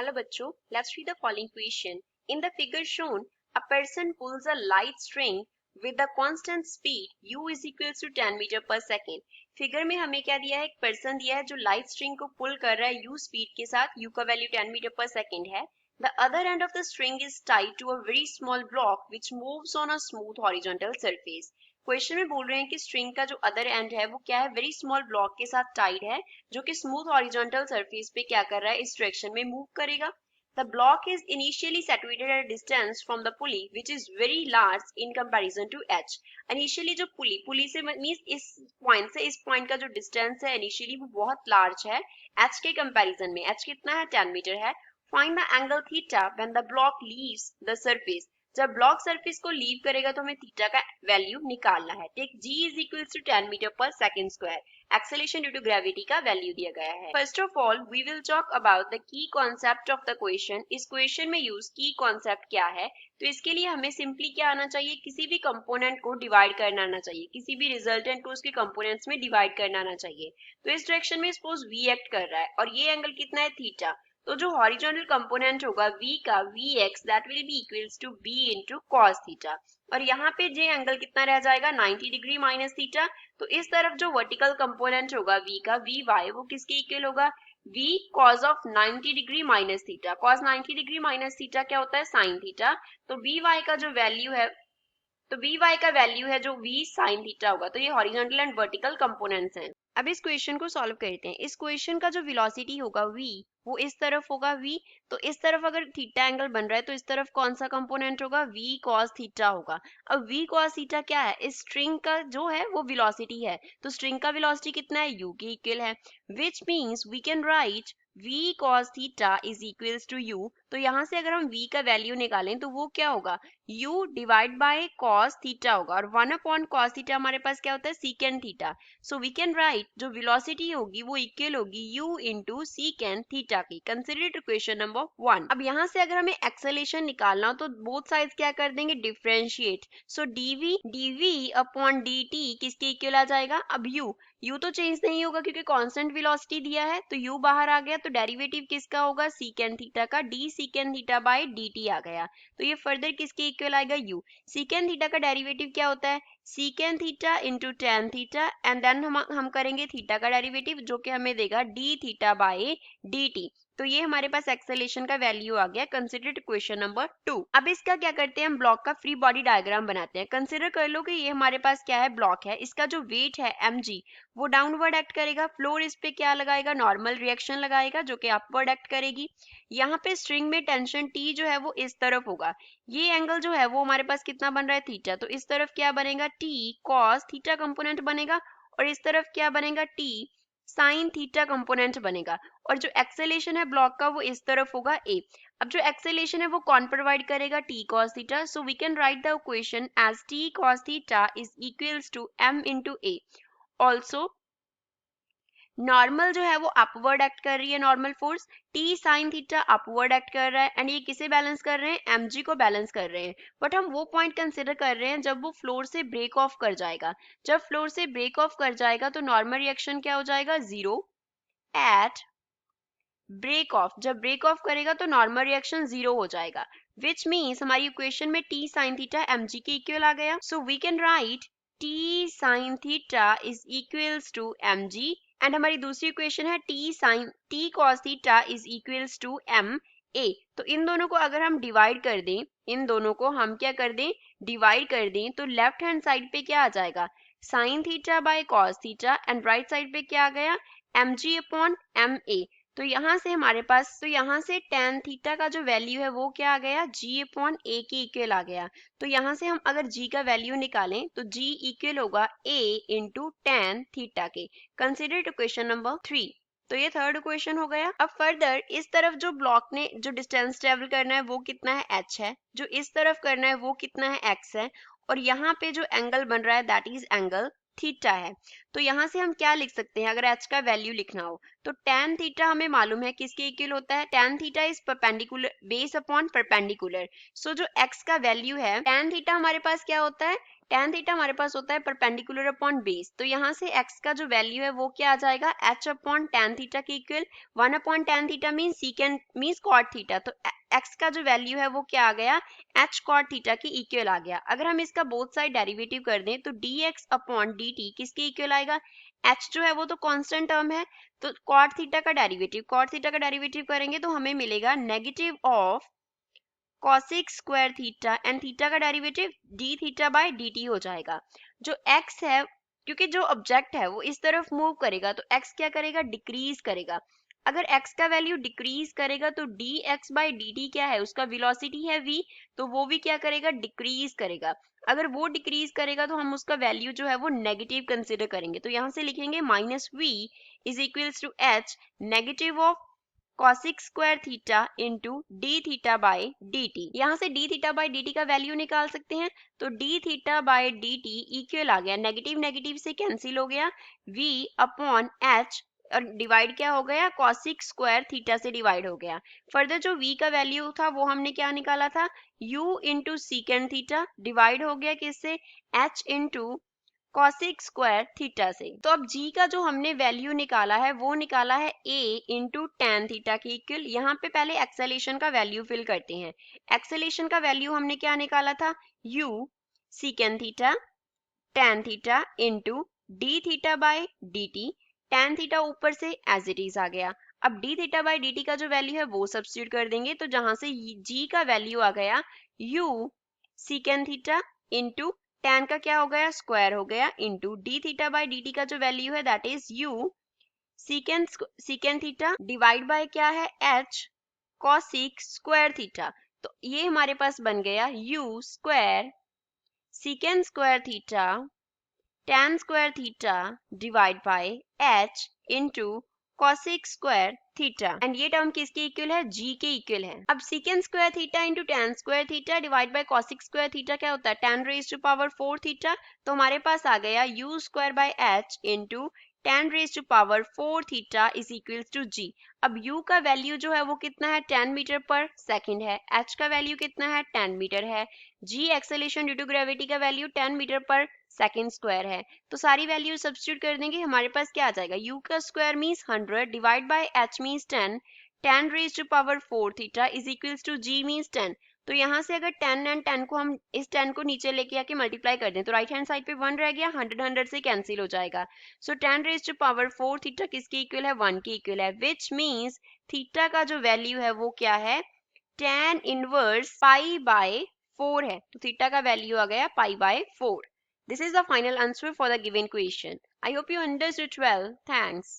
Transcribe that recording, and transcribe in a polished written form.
Hello बच्चों, let's read the following question. In the figure shown, a person pulls a light string with the constant speed u is equals to 10 metre per second. Figure में हमें क्या दिया है, एक person दिया है जो लाइट स्ट्रिंग को पुल कर रहा है u स्पीड के साथ, u का वैल्यू 10 मीटर पर सेकेंड है. The other end of the string is tied to a very small block which moves on a smooth horizontal surface. Question में बोल रहे हैं कि स्ट्रिंग का जो अदर एंड है वो क्या है, वेरी स्मॉल ब्लॉक के साथ टाइड है जो कि स्मूथ हॉरिजॉन्टल सरफेस पे क्या कर रहा है, इस डायरेक्शन में मूव करेगा. The block is initially situated at a distance from the pulley which is very large in comparison to h. Initially जो पुली से मींस इस पॉइंट से इस पॉइंट का जो डिस्टेंस है इनिशियली वो बहुत लार्ज है h के कंपैरिजन में. h कितना है, 10 मीटर है. Find the angle theta when the block leaves the surface. जब ब्लॉक सरफेस को लीव करेगा तो हमें थीटा का वैल्यू निकालना है. Take g is equal to 10 metre per second square. Acceleration due to gravity का वैल्यू दिया गया है. First of all we will talk about the key concept of the question. इस क्वेश्चन में यूज की कॉन्सेप्ट क्या है, तो इसके लिए हमें सिंपली क्या आना चाहिए, किसी भी कंपोनेंट को डिवाइड करना आना चाहिए, किसी भी रिजल्टेंट को उसके कंपोनेंट्स में डिवाइड करना आना चाहिए. तो इस डायरेक्शन में सपोज v एक्ट कर रहा है और ये एंगल कितना है, थीटा. तो जो हॉरिजॉन्टल कंपोनेंट होगा v का vx that will be equals to b into cos theta. और यहाँ पे जे एंगल कितना रह जाएगा, 90 डिग्री माइनस थीटा. तो इस तरफ जो वर्टिकल कंपोनेंट होगा v का vy वो किसके इक्वल होगा, v cos of 90 degree minus theta. cos 90 degree minus theta क्या होता है, sin थीटा. तो vy का जो वैल्यू है, तो vy का वैल्यू है जो v sin थीटा होगा. तो ये हॉरिजॉन्टल एंड वर्टिकल कंपोनेंट्स हैं. अब इस क्वेश्चन को सॉल्व करते हैं. इस क्वेश्चन का जो वेलोसिटी होगा v वो इस तरफ होगा v. तो इस तरफ अगर थीटा एंगल बन रहा है तो इस तरफ कौन सा कंपोनेंट होगा, v cos थीटा होगा. अब v cos थीटा क्या है, इस स्ट्रिंग का जो है वो वेलोसिटी है. तो स्ट्रिंग का वेलोसिटी कितना है, u के इक्वल है. Which means we can write v cos theta is equals to u. तो यहाँ से अगर हम v का वैल्यू निकालें तो वो क्या होगा, u divide by cos theta होगा. और 1 अपॉन cos थीटा हमारे पास क्या होता है, secant theta. So we can write जो वेलोसिटी होगी वो इक्वल होगी u इंटू secant थीटा की. Consider equation number 1. अब यहाँ से अगर हमें एक्सेलरेशन निकालना हो तो बोथ साइड्स क्या कर देंगे, डिफरेंशिएट. सो dv अपॉन dt किसके इक्वल आ जाएगा. अब u तो चेंज नहीं होगा क्योंकि कांस्टेंट वेलोसिटी दिया है, तो u बाहर आ गया. तो डेरिवेटिव किसका होगा, secant थीटा का, d secant theta by dt आ गया. तो ये फर्दर किसके इक्वल आएगा, u. secant थीटा का डेरिवेटिव क्या होता है, secant theta into tan theta. And then हम करेंगे थीटा का डेरिवेटिव जो कि हमें देगा d थीटा बाय dt. तो ये हमारे पास एक्सेलरेशन का वैल्यू आ गया. Consider question number 2. अब इसका क्या करते हैं, हम ब्लॉक का फ्री बॉडी डायग्राम बनाते हैं. कंसिडर कर लो कि ये हमारे पास क्या है, ब्लॉक है. इसका जो वेट है mg वो डाउनवर्ड एक्ट करेगा. फ्लोर इस पे क्या लगाएगा, नॉर्मल रिएक्शन लगाएगा जो कि अपवर्ड एक्ट करेगी. यहाँ पे स्ट्रिंग में टेंशन T जो है वो इस तरफ होगा. ये एंगल जो है वो हमारे पास कितना बन रहा है, थीटा. तो इस तरफ क्या बनेगा, T cos थीटा कंपोनेंट बनेगा. और इस तरफ क्या बनेगा, T साइन थीटा कंपोनेंट बनेगा. और जो एक्सेलरेशन है ब्लॉक का वो इस तरफ होगा a. अब जो एक्सेलरेशन है वो कौन प्रोवाइड करेगा, t cos theta. So we can write the equation as t cos theta is equals to m into a. Also normal जो है वो अपवर्ड एक्ट कर रही है, normal force. T sine theta upward act कर रहा है. एंड ये किसे बैलेंस कर रहे हैं, mg को बैलेंस कर रहे हैं. बट हम वो पॉइंट कंसिडर कर रहे हैं जब वो फ्लोर से ब्रेक ऑफ कर जाएगा. जब फ्लोर से ब्रेक ऑफ कर जाएगा तो नॉर्मल रिएक्शन क्या हो जाएगा, 0 एट ब्रेक ऑफ. जब ब्रेक ऑफ करेगा तो नॉर्मल रिएक्शन 0 हो जाएगा. विच मीन्स हमारी इक्वेशन में टी साइन थीटा mg के इक्वल आ गया. So we can write T sine theta is equals to mg. And हमारी दूसरी इक्वेशन है t cos theta is equals to m a. तो इन दोनों को अगर हम डिवाइड कर दें, इन दोनों को हम क्या कर दें, डिवाइड कर दें, तो लेफ्ट हैंड साइड पे क्या आ जाएगा, sine theta by cos theta. And right side पे क्या आ गया, mg अपॉन ma. तो यहाँ से हमारे पास, तो यहाँ से tan थीटा का जो वैल्यू है वो क्या आ गया, g अपॉन a के इक्वल आ गया. तो यहाँ से हम अगर g का वैल्यू निकालें तो g इक्वल होगा a इंटू tan थीटा के. Consider equation number 3. तो ये थर्ड इक्वेशन हो गया. अब फर्दर इस तरफ जो ब्लॉक ने जो डिस्टेंस ट्रेवल करना है वो कितना है, h है. जो इस तरफ करना है वो कितना है, x है. और यहाँ पे जो एंगल बन रहा है दैट इज एंगल थीटा है. तो यहाँ से हम क्या लिख सकते हैं, अगर h का वैल्यू लिखना हो तो tan थीटा हमें मालूम है किसके इक्वल होता है, tan theta is perpendicular base upon perpendicular. So जो x का वैल्यू है tan थीटा हमारे पास क्या होता है, tan थीटा हमारे पास होता है परपेंडिकुलर अपॉन बेस, तो यहाँ से x का जो वैल्यू है वो क्या आ जाएगा, h अपॉन tan थीटा के equal. 1 upon tan theta mean secant mean cot theta, तो x का जो वैल्यू है वो क्या आ गया, h कॉट थीटा के इक्वल आ गया। अगर हम इसका बोथ साइड डेरिवेटिव कर दें तो dx अपॉन dt किसके इक्वल आएगा, h जो है वो तो कांस्टेंट टर्म है, तो कॉट थीटा का डेरिवेटिव करेंगे तो हमें मिलेगा negative of cosec square theta and theta का derivative d theta by dt हो जाएगा। जो x है, क्योंकि जो ऑब्जेक्ट है वो इस तरफ मूव करेगा तो x क्या करेगा, डिक्रीज करेगा। अगर x का वैल्यू डिक्रीज करेगा तो dx बाय dt क्या है, उसका वेलोसिटी है v, तो वो भी क्या करेगा, डिक्रीज करेगा। अगर वो डिक्रीज करेगा तो हम उसका वैल्यू जो है वो नेगेटिव कंसिडर करेंगे, तो यहाँ से लिखेंगे minus v is equals to h negative of cosec square theta into D theta by D T. यहाँ से D theta by D T का वैल्यू निकाल सकते हैं, तो D theta by D T equal आ गया, नेगेटिव नेगेटिव से कैंसिल हो गया, v अपॉन h और डिवाइड क्या हो गया, cosec स्क्वायर थीटा से डिवाइड हो गया। फर्दर जो v का वैल्यू था वो हमने क्या निकाला था, u into secant theta divide हो गया किससे, h into cosec square theta से। तो अब g का जो हमने वैल्यू निकाला है वो निकाला है a इंटू tan थीटा के इक्वल। यहाँ पे पहले एक्सेलेरेशन का वैल्यू फिल करते हैं। एक्सेलेरेशन का वैल्यू हमने क्या निकाला था, u secant theta tan theta into D theta by D T. tan theta ऊपर से एज इट इज आ गया। अब d थीटा बाई dt का जो वैल्यू है वो सब्स्टिट्यूट कर देंगे, तो जहां से g का वैल्यू आ गया u secant theta into tan का क्या हो गया, स्क्वायर हो गया, into D theta by D T का जो वैल्यू है that is u secant theta divide bye क्या है, h cosec स्क्वायर थीटा। तो ये हमारे पास बन गया u square secant square theta tan square theta divide by h into cosec square theta, and ये टर्म किसके इक्वल है, g के इक्वल है। अब secant square theta into tan square theta divide by cosec square theta क्या होता है, tan raise to power 4 theta, तो हमारे पास आ गया u square by h into tan raise to power 4 theta is equals to g। अब u का वैल्यू जो है वो कितना है, 10 मीटर पर सेकंड है, h का वैल्यू कितना है, 10 मीटर है, g acceleration due to gravity का वैल्यू 10 मीटर पर सेकंड स्क्वायर है। तो सारी वैल्यू सब्स्टिट्यूट कर देंगे, हमारे पास क्या आ जाएगा, u का square means 100 divide by h means 10, tan raise to power 4 theta is equals to g means 10। तो यहाँ से अगर 10 एंड 10 को हम इस 10 को नीचे लेके आके मल्टीप्लाई कर दें तो राइट हैंड साइड पे 1 रह गया, 100 से कैंसिल हो जाएगा। So tan raise to power 4 theta किसके इक्वल है, 1 के इक्वल है, विच मींस थीटा का जो वैल्यू है वो क्या है, tan इनवर्स पाई बाय 4 है, तो थीटा का वैल्यू आ गया pi by 4। This is the final answer for the given question. I hope you understood well. Thanks.